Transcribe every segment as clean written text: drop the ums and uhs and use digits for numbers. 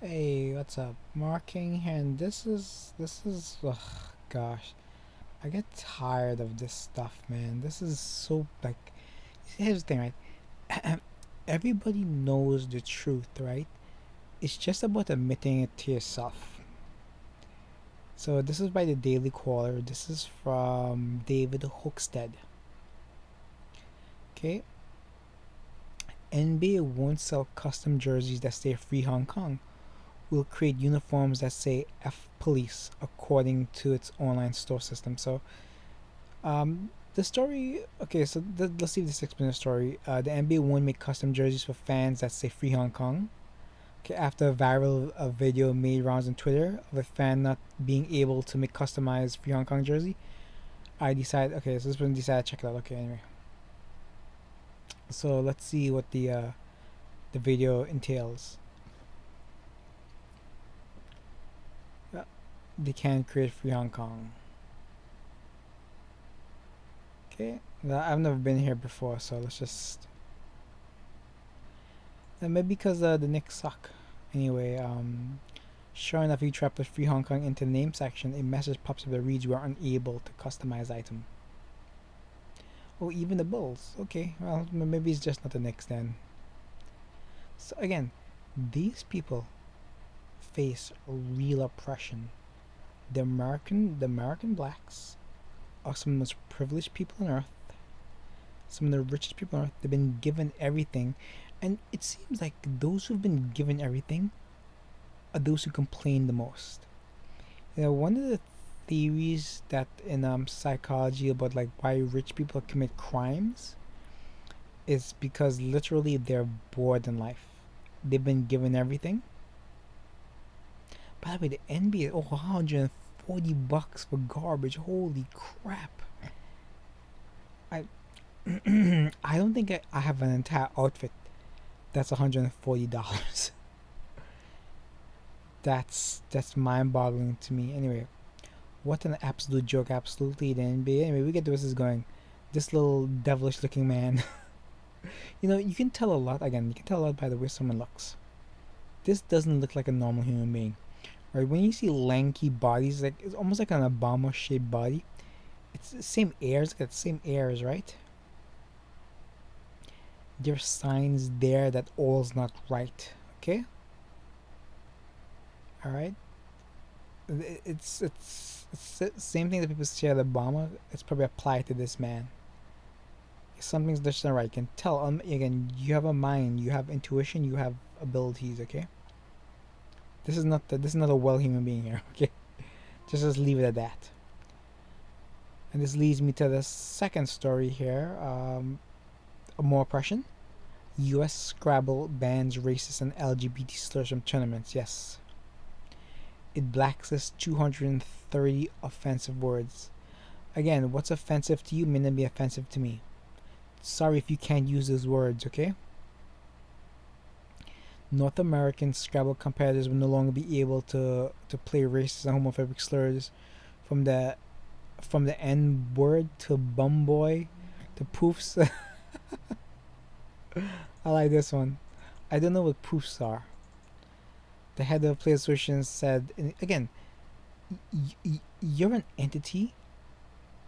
Hey, what's up? Marking here, and ugh, gosh, I get tired of this stuff, man. This is so, like, here's the thing, right? Everybody knows the truth, right? It's just about admitting it to yourself. So, this is by the Daily Caller. This is from David Hookstead. Okay? NBA won't sell custom jerseys that say Free Hong Kong. Will create uniforms that say F Police according to its online store system. So, the story. Okay, so let's see if this explains the story. The NBA won't make custom jerseys for fans that say Free Hong Kong. Okay, after a viral video made rounds on Twitter of a fan not being able to make customized Free Hong Kong jersey, I decided. Okay, so this one decided to check it out. Okay, anyway, so let's see what the video entails. They can create Free Hong Kong. Okay, I've never been here before, so let's just. Maybe because the Knicks suck. Anyway, sure enough, you try to put Free Hong Kong into the name section, a message pops up that reads, "We are unable to customize item." Oh, even the Bulls. Okay, well, maybe it's just not the Knicks then. So again, these people face real oppression. The American blacks are some of the most privileged people on earth, some of the richest people on earth. They've been given everything, and it seems like those who've been given everything are those who complain the most. One of the theories that in psychology about like why rich people commit crimes is because literally they're bored in life. They've been given everything. By the way, the NBA, oh, $140 for garbage. Holy crap! I I don't think I have an entire outfit that's $140. That's mind-boggling to me. Anyway, what an absolute joke! Absolutely, the NBA. Anyway, we get where this is going. This little devilish-looking man. You can tell a lot. Again, you can tell a lot by the way someone looks. This doesn't look like a normal human being. Right? When you see lanky bodies, like it's almost like an Obama-shaped body. It's the same airs. Got the same airs, right? There's signs there that all's not right. Okay. All right. It's the same thing that people say about Obama. It's probably applied to this man. Something's just not right. You can tell. Again, you have a mind. You have intuition. You have abilities. Okay. This is not a well human being here. Okay. Just leave it at that. And this leads me to the second story here. More oppression. U.S. Scrabble bans racist and LGBT slurs from tournaments. Yes. It blacklists 230 offensive words. Again, what's offensive to you may not be offensive to me. Sorry if you can't use those words, okay? North American Scrabble competitors will no longer be able to play racist and homophobic slurs from the N word to bum boy to poofs. I like this one. I don't know what poofs are. The head of the Players Association said, again, you're an entity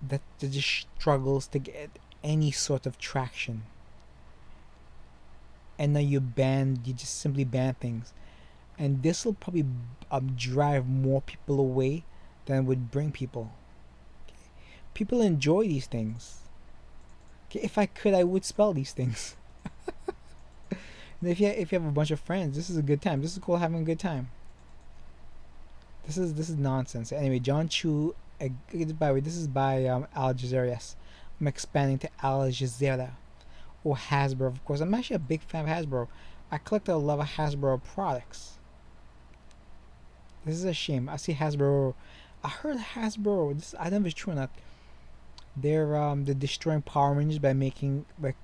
that just struggles to get any sort of traction. And now you just simply ban things. And this will probably drive more people away than would bring people. Okay? People enjoy these things. Okay? If I could, I would spell these things. And if you have a bunch of friends, this is a good time. This is cool having a good time. This is nonsense. Anyway, John Chu. By the way, this is by Al Jazeera. Yes, I'm expanding to Al Jazeera or Hasbro. Of course, I'm actually a big fan of Hasbro. I collect a lot of Hasbro products. This is a shame. I see Hasbro. I heard Hasbro. I don't know if it's true or not. They're destroying Power Rangers by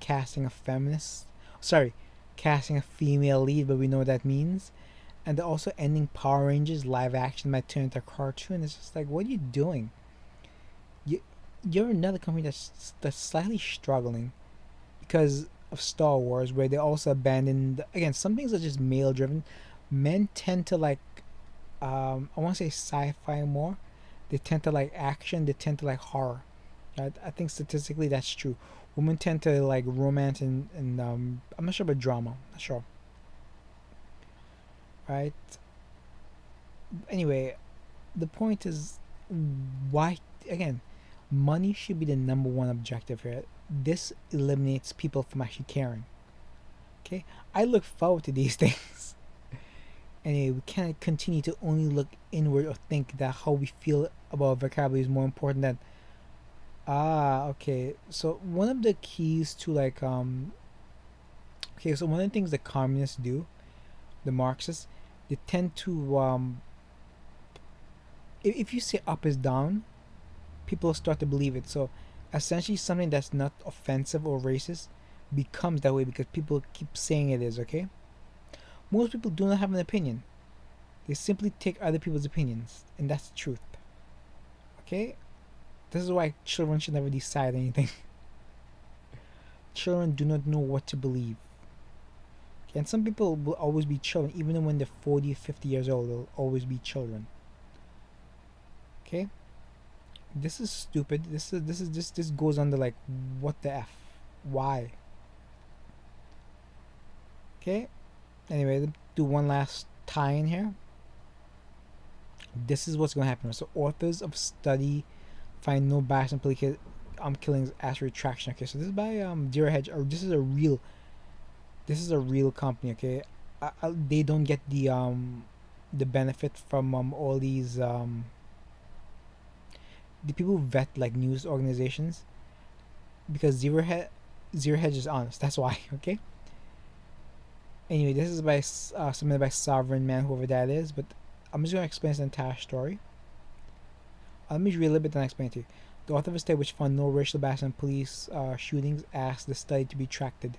casting a feminist. Sorry, casting a female lead, but we know what that means. And they're also ending Power Rangers live action by turning into a cartoon. It's just like, what are you doing? You're another company that's slightly struggling because of Star Wars, where they also abandoned, again, some things are just male driven. Men tend to like, I want to say sci-fi more. They tend to like action. They tend to like horror. I think statistically that's true. Women tend to like romance and I'm not sure about drama. Not sure. Right. Anyway, the point is, why again? Money should be the number one objective here. This eliminates people from actually caring. Okay, I look forward to these things. Anyway, we can't continue to only look inward or think that how we feel about vocabulary is more important than okay. So one of the keys to like okay, so one of the things the communists do, the Marxists, they tend to if you say up is down, people start to believe it. So essentially something that's not offensive or racist becomes that way because people keep saying it is, okay? Most people do not have an opinion. They simply take other people's opinions, and that's the truth. Okay? This is why children should never decide anything. Children do not know what to believe. Okay? And some people will always be children, even when they're 40, 50 years old, they'll always be children. Okay? This is stupid. This goes under like what the F? Why? Okay? Anyway, let's do one last tie in here. This is what's going to happen. So, authors of study find no bias in political killings as retraction. Okay, so this is by Zero Hedge, or this is a real company. Okay, they don't get the benefit from all these the people who vet like news organizations because Zero Hedge is honest. That's why. Okay. Anyway, this is by submitted by Sovereign Man, whoever that is. But I'm just gonna explain this entire story. Let me read a little bit and explain it to you. The author of a study which found no racial bias in police shootings asked the study to be retracted.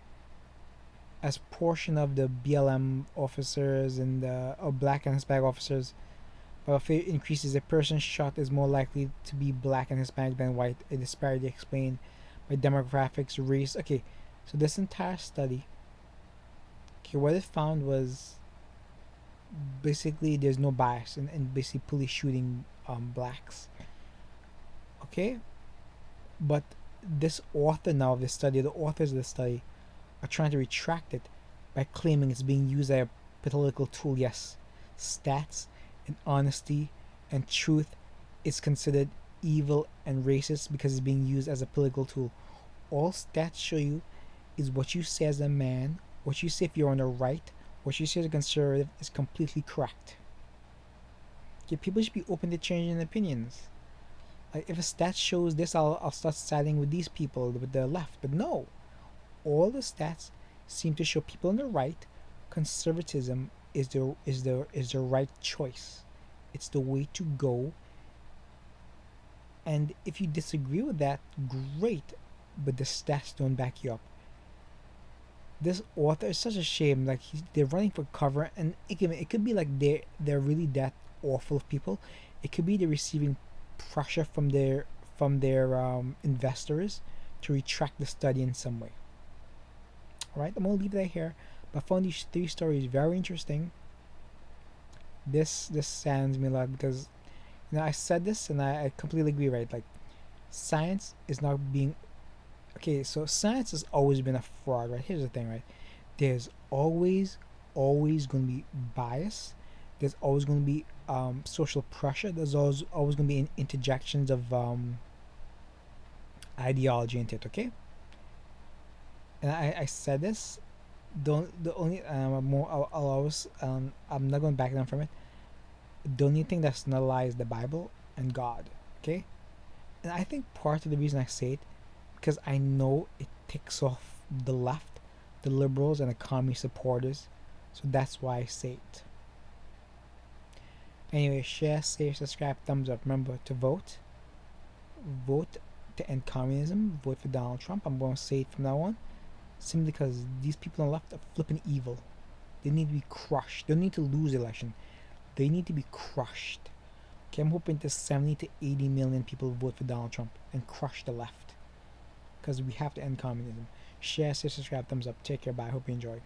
As portion of the BLM officers and the black and Hispanic officers, while fear increases, a person shot is more likely to be black and Hispanic than white. A disparity explained by demographics, race. Okay, so this entire study, okay, what it found was basically there's no bias in basically police shooting blacks. Okay, but this author now of the study, the authors of the study, are trying to retract it by claiming it's being used as a political tool. Yes, stats and honesty and truth is considered evil and racist because it's being used as a political tool. All stats show you is what you say as a man, what you say if you're on the right, what you say as a conservative is completely correct. Okay, people should be open to changing opinions. Like if a stat shows this, I'll start siding with these people with the left. But no, all the stats seem to show people on the right. Conservatism is the right choice. It's the way to go. And if you disagree with that, great, but the stats don't back you up. This author is such a shame. Like they're running for cover, and it could be like they're really that awful of people. It could be they're receiving pressure from their investors to retract the study in some way. All right, I'm gonna leave that here. But I found these three stories very interesting. This saddens me a lot because I said this and I completely agree. Right, like science is not being okay. So science has always been a fraud. Right, here's the thing. Right, there's always going to be bias. There's always going to be social pressure. There's always going to be interjections of ideology into it. Okay, and I said this. Don't the only more I'll always I'm not going to back down from it. The only thing that's not a lie is the Bible and God. Okay, and I think part of the reason I say it because I know it ticks off the left, the liberals, and the communist supporters. So that's why I say it. Anyway, share, save, subscribe, thumbs up. Remember to vote. Vote to end communism. Vote for Donald Trump. I'm going to say it from now on. Simply because these people on the left are flipping evil. They need to be crushed. They don't need to lose the election. They need to be crushed. Okay, I'm hoping to 70 to 80 million people vote for Donald Trump and crush the left. Because we have to end communism. Share, save, subscribe, thumbs up. Take care. Bye. Hope you enjoy.